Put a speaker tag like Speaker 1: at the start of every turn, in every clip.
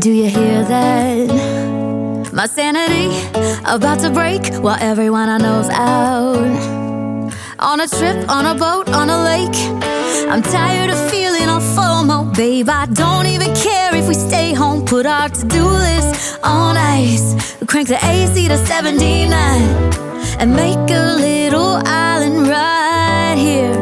Speaker 1: Do you hear that? My sanity about to break while everyone I know's out. On a trip, on a boat, on a lake. I'm tired of feeling all FOMO, babe. I don't even care if we stay home. Put our to-do list on ice. Crank the AC to 79 and make a little island right here.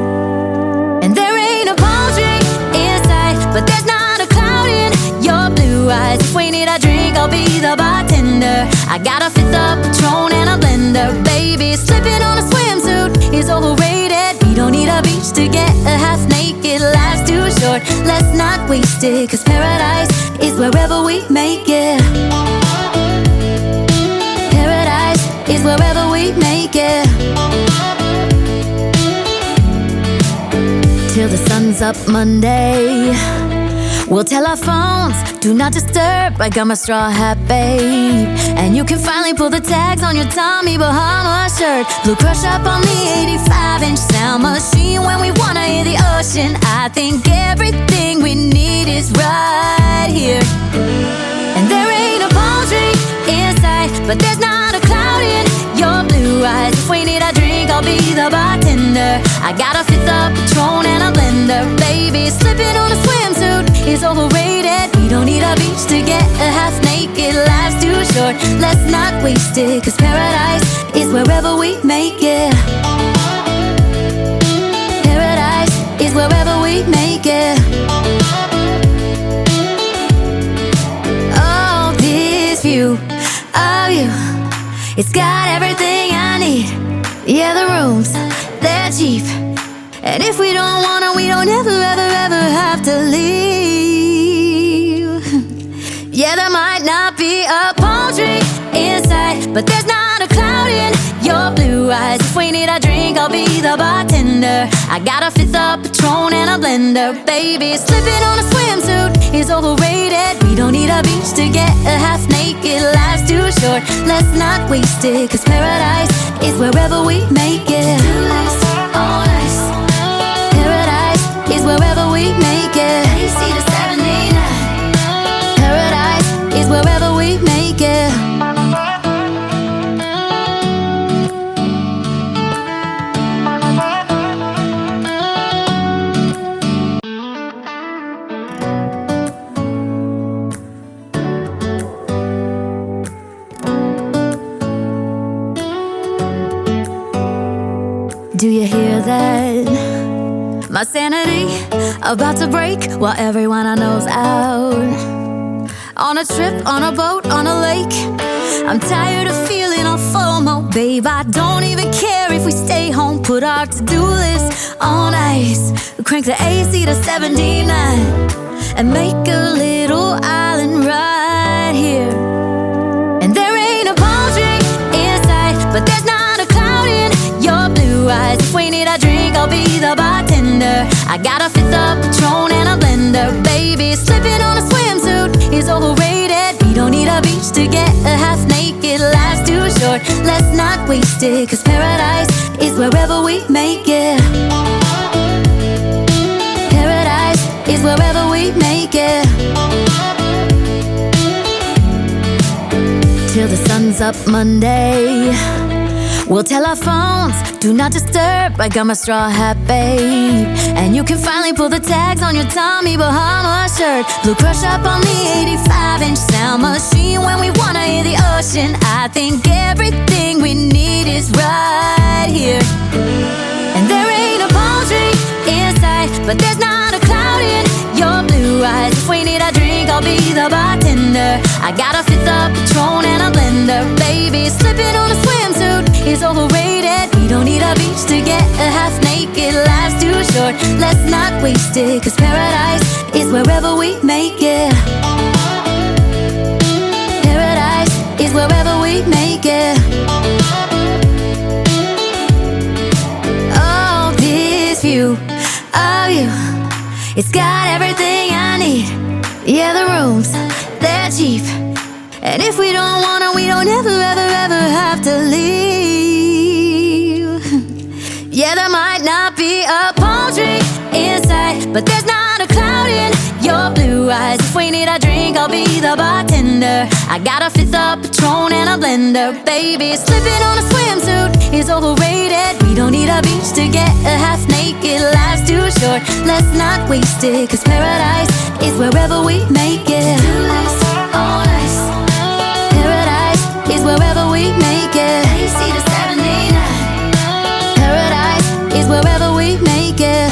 Speaker 1: And there ain't a palm tree in sight, but there's not a cloud in your blue eyes. If we need a drink, I'll be the bartender. I got a fifth of Patron and a blender. Baby, slipping on a swimsuit is overrated. We don't need a beach to get a half naked. Life's too short, let's not waste it, 'cause paradise is wherever we make it. Paradise is wherever we make it. Till the sun's up Monday, we'll tell our phones, do not disturb. I got my straw hat, babe, and you can finally pull the tags on your Tommy Bahama shirt. Blue crush up on the 85-inch sound machine when we wanna hear the ocean. I think everything we need is right here. And there ain't a palm tree in sight, but there's not a cloud in your blue eyes. If we need a drink, I'll be the bartender. I got a fifth of Patron and a blender. Baby, slipping on a swimsuit is overrated. We don't need a beach to get a half naked. Life's too short, let's not waste it, 'cause paradise is wherever we make it. Paradise is wherever we make it. Oh, this view of you, it's got everything I need. Yeah, the rooms, they're cheap, and if we don't wanna, we don't ever, ever, ever have to leave. Yeah, there might not be a palm tree in sight, but there's not a cloud in your blue eyes. If we need a drink, I'll be the bartender. I got a fifth of Patron and a blender. Baby, slipping on a swimsuit is overrated. We don't need a beach to get a half naked. Life's too short, let's not waste it, 'cause paradise is wherever we make it. On ice. Paradise is wherever we make it. AC to 79. Paradise is wherever we make it. Do you hear that? My sanity about to break while everyone I know's out. On a trip, on a boat, on a lake. I'm tired of feeling all FOMO, babe. I don't even care if we stay home. Put our to-do list on ice. Crank the AC to 79 and make a little island right here. And there ain't a palm tree in sight, but there's not a cloud in your blue eyes. If we need a drink, I'll be the bartender. I got a fifth of Patron and a blender. Baby, slipping on a swimsuit is overrated. We don't need a beach to get a half naked. Life's too short, let's not waste it, 'cause paradise is wherever we make it. Paradise is wherever we make it. Till the sun's up Monday, we'll tell our phones, do not disturb. I got my straw hat, babe, and you can finally pull the tags on your Tommy Bahama shirt. Blue crush up on the 85-inch sound machine when we wanna hear the ocean. I think everything we need is right here. And there ain't a palm tree in sight, but there's not a cloud in your blue eyes. If we need a drink, I'll be the bartender. I got a fifth of Patron and a blender. Baby, slipping on a swimsuit is overrated. We don't need a beach to get a half naked. Life's too short, let's not waste it, 'cause paradise is wherever we make it. Paradise is wherever we make it. Oh, this view of you, it's got everything I need. Yeah, the rooms, they're cheap, and if we don't wanna, we don't ever, ever, ever have to leave. Yeah, there might not be a palm tree in sight, but there's not a cloud in your blue eyes. If we need a drink, I'll be the bartender. surrender. I got a fifth of Patron and a blender. Baby, slipping on a swimsuit is overrated. We don't need a beach to get a half naked. Life's too short, let's not waste it, 'cause paradise is wherever we make it. Too nice, all nice. Paradise is wherever we make it. AC to 79. Paradise is wherever we make it.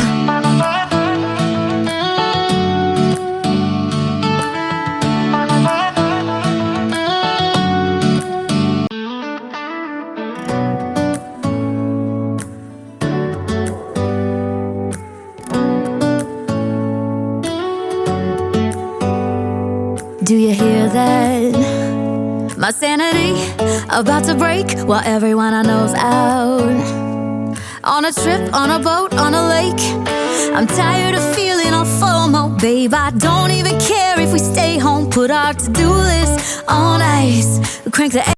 Speaker 1: Do you hear that? My sanity about to break while everyone I know's out. On a trip, on a boat, on a lake. I'm tired of feeling on FOMO. Babe, I don't even care if we stay home. Put our to-do list on ice. Crank the